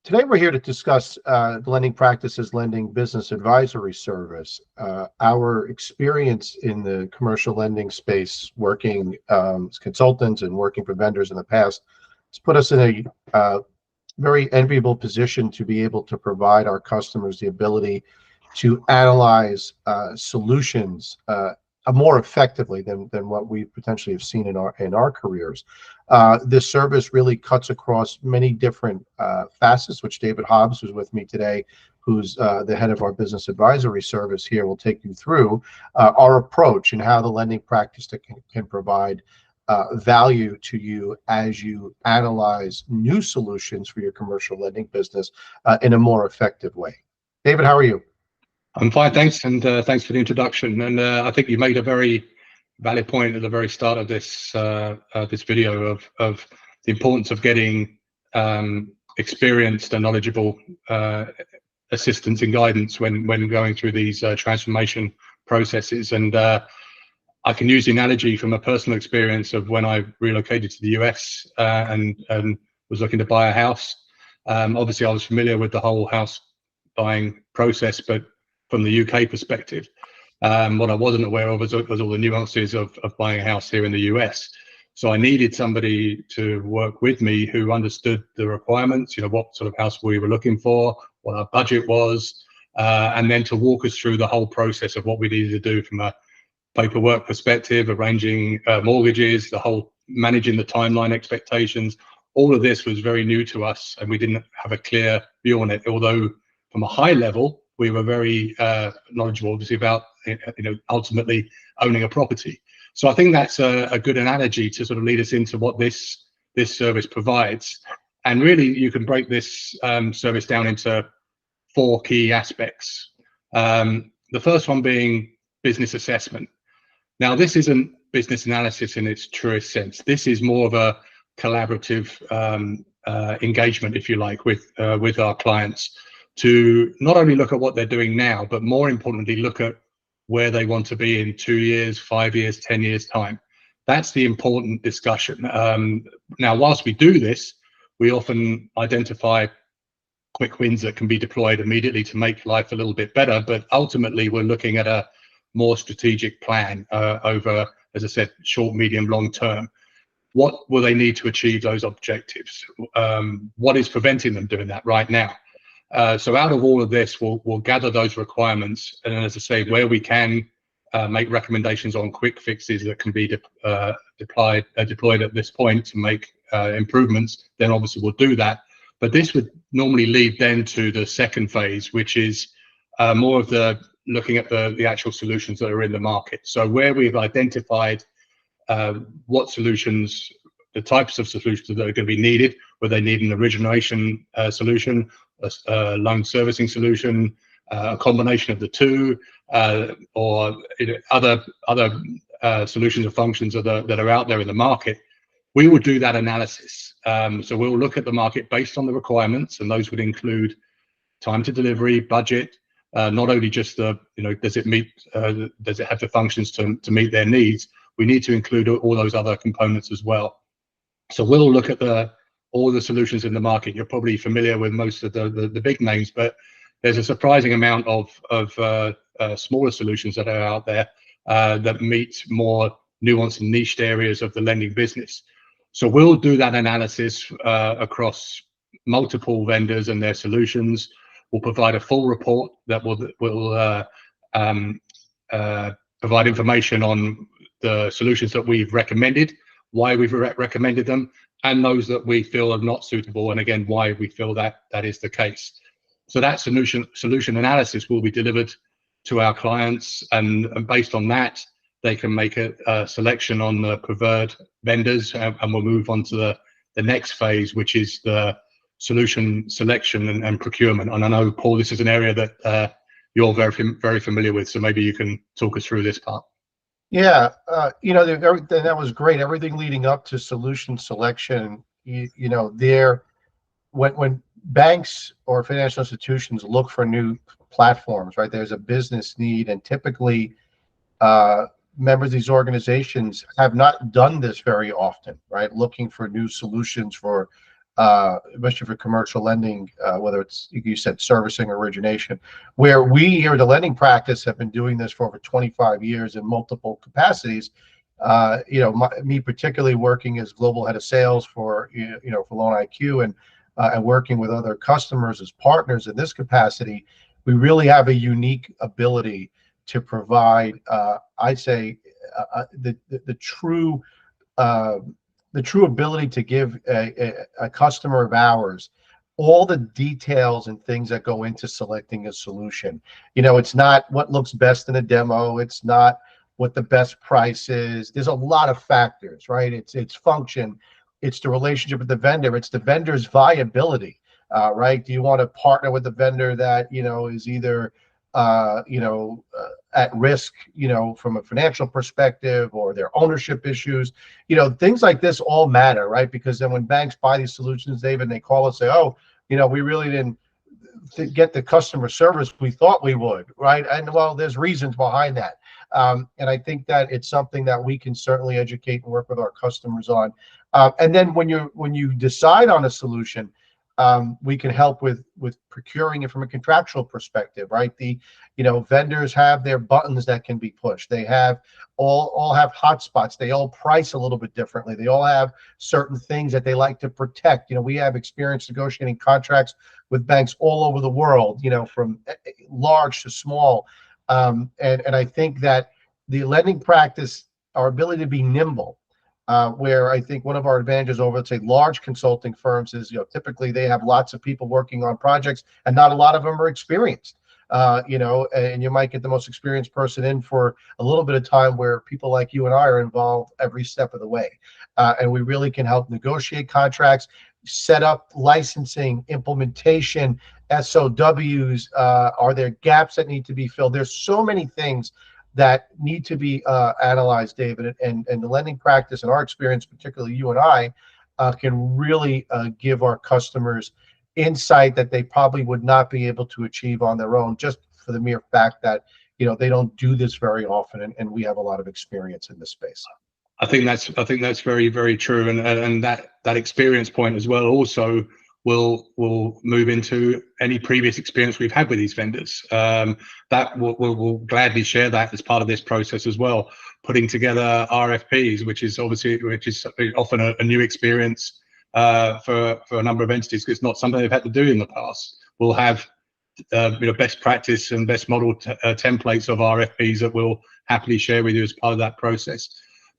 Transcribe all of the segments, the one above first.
Today we're here to discuss Lending Practices Lending Business Advisory Service. Our experience in the commercial lending space, working as consultants and working for vendors in the past, has put us in a very enviable position to be able to provide our customers the ability to analyze solutions more effectively than what we potentially have seen in our careers. This service really cuts across many different facets, which David Hobbs, who's with me today, who's the head of our business advisory service here, will take you through our approach and how the lending practice can provide value to you as you analyze new solutions for your commercial lending business in a more effective way. David, how are you? I'm fine, thanks, and thanks for the introduction. And I think you made a very valid point at the very start of this this video of the importance of getting experienced and knowledgeable assistance and guidance when going through these transformation processes. And I can use the analogy from a personal experience of when I relocated to the US and was looking to buy a house. Obviously, I was familiar with the whole house buying process, but from the UK perspective, what I wasn't aware of was all the nuances of buying a house here in the US. So I needed somebody to work with me who understood the requirements, what sort of house we were looking for, what our budget was, and then to walk us through the whole process of what we needed to do from a paperwork perspective, arranging mortgages, the whole managing the timeline expectations. All of this was very new to us, and we didn't have a clear view on it, although from a high level, we were very knowledgeable, obviously, about ultimately owning a property. So I think that's a good analogy to sort of lead us into what this service provides. And really, you can break this service down into four key aspects. The first one being business assessment. Now, this isn't business analysis in its truest sense. This is more of a collaborative engagement, if you like, with our clients, to not only look at what they're doing now, but more importantly, look at where they want to be in 2 years, 5 years, 10 years time. That's the important discussion. Now, whilst we do this, we often identify quick wins that can be deployed immediately to make life a little bit better. But ultimately, we're looking at a more strategic plan over, as I said, short, medium, long term. What will they need to achieve those objectives? What is preventing them doing that right now? So out of all of this, we'll gather those requirements, and as I say, where we can make recommendations on quick fixes that can be deployed at this point to make improvements, then obviously we'll do that. But this would normally lead then to the second phase, which is more of the looking at the actual solutions that are in the market. So where we've identified what solutions, the types of solutions that are going to be needed, whether they need an origination solution, a loan servicing solution, a combination of the two, or other solutions or functions that are out there in the market, we will do that analysis. So we'll look at the market based on the requirements, and those would include time to delivery, budget, not only just the, does it have the functions to meet their needs? We need to include all those other components as well. So we'll look at all the solutions in the market. You're probably familiar with most of the big names, but there's a surprising amount of smaller solutions that are out there that meet more nuanced and niched areas of the lending business. So we'll do that analysis across multiple vendors and their solutions. We'll provide a full report that will provide information on the solutions that we've recommended, why we've recommended them, and those that we feel are not suitable, and again, why we feel that is the case. So that solution analysis will be delivered to our clients, and based on that, they can make a selection on the preferred vendors, and we'll move on to the next phase, which is the solution selection and procurement. And I know, Paul, this is an area that you're very familiar with, so maybe you can talk us through this part. Yeah, that was great. Everything leading up to solution selection, when banks or financial institutions look for new platforms, right? There's a business need, and typically members of these organizations have not done this very often, right? Looking for new solutions for especially for commercial lending, whether it's, you said, servicing or origination, where we here at the lending practice have been doing this for over 25 years in multiple capacities. Me particularly working as global head of sales for for Loan IQ, and working with other customers as partners in this capacity, we really have a unique ability to provide, I'd say, the true ability to give a customer of ours all the details and things that go into selecting a solution. It's not what looks best in a demo. It's not what the best price is. There's a lot of factors, right? It's function. It's the relationship with the vendor. It's the vendor's viability, right? Do you want to partner with the vendor that, is either, at risk, from a financial perspective, or their ownership issues? Things like this all matter, right? Because then when banks buy these solutions, David, they call us, say, oh, we really didn't get the customer service we thought we would, right? And well, there's reasons behind that. And I think that it's something that we can certainly educate and work with our customers on. And then when you decide on a solution, we can help with procuring it from a contractual perspective, right? Vendors have their buttons that can be pushed. They have all have hotspots. They all price a little bit differently. They all have certain things that they like to protect. We have experience negotiating contracts with banks all over the world, from large to small. And I think that the lending practice, our ability to be nimble, where I think one of our advantages over, let's say, large consulting firms is, typically they have lots of people working on projects and not a lot of them are experienced. And you might get the most experienced person in for a little bit of time, where people like you and I are involved every step of the way. And we really can help negotiate contracts, set up licensing, implementation, SOWs. Are there gaps that need to be filled? There's so many things that need to be analyzed, David, and the lending practice, and our experience, particularly you and I, can really give our customers insight that they probably would not be able to achieve on their own, just for the mere fact that they don't do this very often, and we have a lot of experience in this space. I think that's very, very true, and that experience point as well also will move into any previous experience we've had with these vendors. That we'll gladly share that as part of this process as well. Putting together RFPs, which is often a new experience for a number of entities. It's not something they've had to do in the past. We'll have best practice and best model templates of RFPs that we'll happily share with you as part of that process.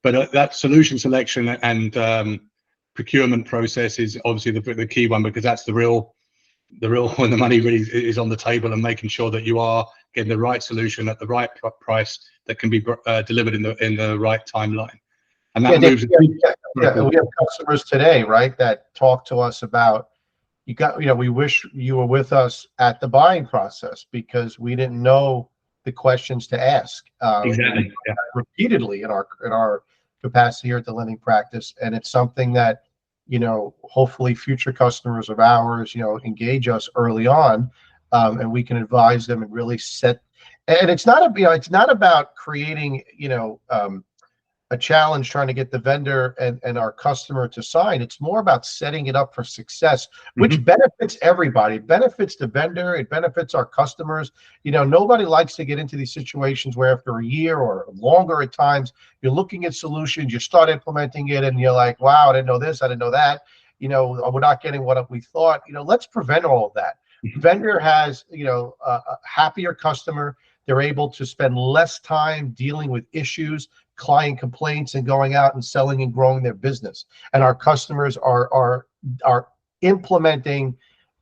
But that solution selection and procurement process is obviously the key one, because that's the real when the money really is on the table, and making sure that you are getting the right solution at the right price that can be delivered in the right timeline. And that moves. We have customers today, right, that talk to us about, we wish you were with us at the buying process because we didn't know the questions to ask. Exactly. Repeatedly in our capacity here at the lending practice, and it's something that hopefully future customers of ours engage us early on, and we can advise them and really set. And it's not about creating a challenge trying to get the vendor and our customer to sign. It's more about setting it up for success, which benefits everybody. It benefits the vendor. It benefits our customers. Nobody likes to get into these situations where after a year or longer at times, you're looking at solutions, you start implementing it, and you're like, wow, I didn't know this, I didn't know that. We're not getting what we thought. Let's prevent all of that. Vendor has, a happier customer. They're able to spend less time dealing with issues, client complaints, and going out and selling and growing their business. And our customers are implementing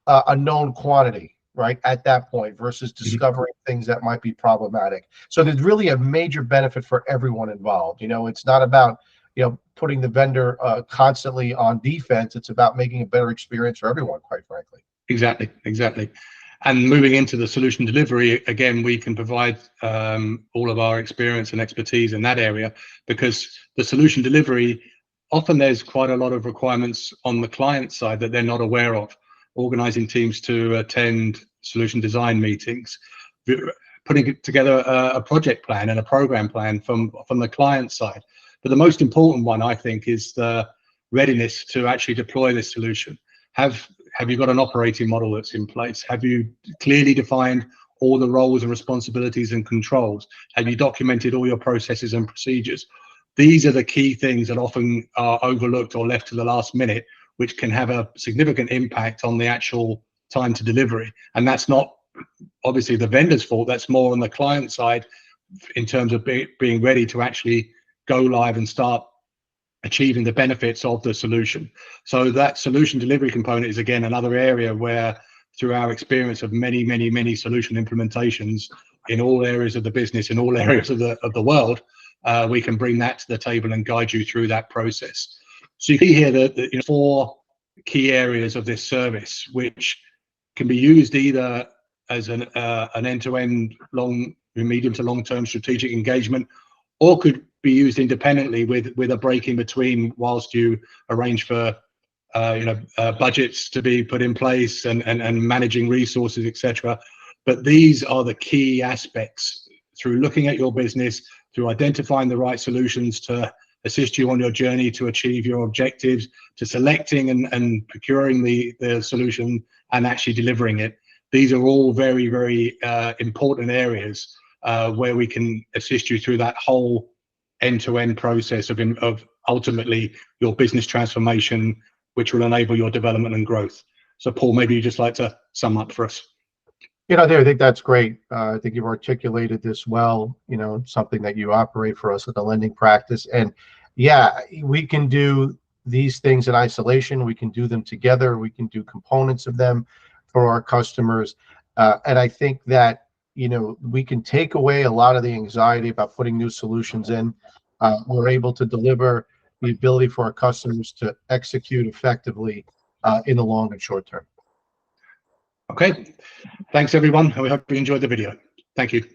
a known quantity, right, at that point, versus discovering things that might be problematic. So there's really a major benefit for everyone involved. It's not about putting the vendor constantly on defense. It's about making a better experience for everyone, quite frankly. Exactly. And moving into the solution delivery, again, we can provide all of our experience and expertise in that area, because the solution delivery, often there's quite a lot of requirements on the client side that they're not aware of. Organizing teams to attend solution design meetings, putting together a project plan and a program plan from the client side. But the most important one, I think, is the readiness to actually deploy this solution. Have you got an operating model that's in place? Have you clearly defined all the roles and responsibilities and controls? Have you documented all your processes and procedures? These are the key things that often are overlooked or left to the last minute, which can have a significant impact on the actual time to delivery. And that's not obviously the vendor's fault, that's more on the client side in terms of being ready to actually go live and start achieving the benefits of the solution. So that solution delivery component is again another area where, through our experience of many solution implementations in all areas of the business, in all areas of the world, we can bring that to the table and guide you through that process. So you see here that 4 key areas of this service, which can be used either as an end-to-end medium to long-term strategic engagement, or could be used independently with a break in between whilst you arrange for budgets to be put in place and managing resources, etc. But these are the key aspects through looking at your business, through identifying the right solutions to assist you on your journey to achieve your objectives, to selecting and procuring the solution and actually delivering it. These are all very important areas where we can assist you through that whole end-to-end process of ultimately your business transformation, which will enable your development and growth. So Paul, maybe you'd just like to sum up for us. I think that's great. I think you've articulated this well, something that you operate for us with the lending practice. And yeah, we can do these things in isolation. We can do them together. We can do components of them for our customers. And I think that, we can take away a lot of the anxiety about putting new solutions in. We're able to deliver the ability for our customers to execute effectively in the long and short term. Okay, thanks everyone. We hope you enjoyed the video. Thank you.